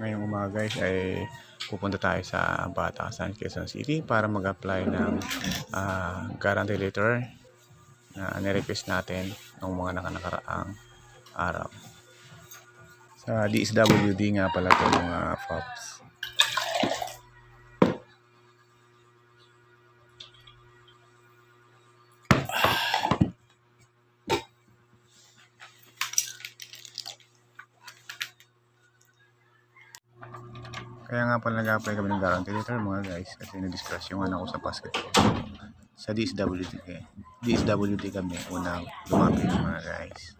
Ngayong umaga guys ay pupunta tayo sa Batasan, Quezon City para mag-apply ng guarantee letter na nirequest natin ng mga nakaraang araw. Sa DSWD nga pala ito mga Pops. Kaya nga pala nag-apply kami ng guarantee letter mga guys kasi na-discussion ako sa basketball. Sa DSWD kami unang lumapit mga guys.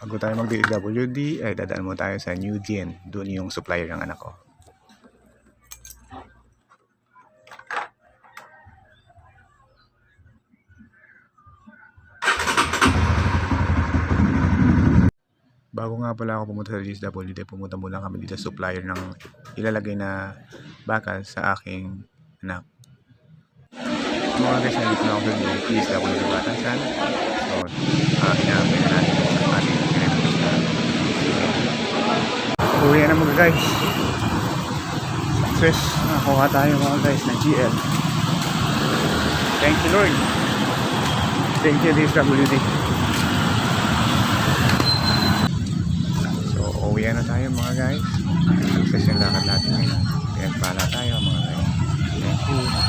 Bago tayo mag-DSWD ay dadaan mo tayo sa New Gen. Doon yung supplier ng anak ko. Bago nga pala ako pumunta sa DSWD, pumunta muna kami dito sa supplier ng ilalagay na bakal sa aking anak. Mga guys, nandito na ako sa DSWD Batasan. So, inaabay na natin ang ating pinag-pusta. Uwi na mga guys. Success, nakakuha tayo mga guys ng GL. Thank you Lord. Thank you DSWD. Uwi na tayo mga guys. Success yung lakad natin ngayon. Pinagpala tayo mga guys. Thank you.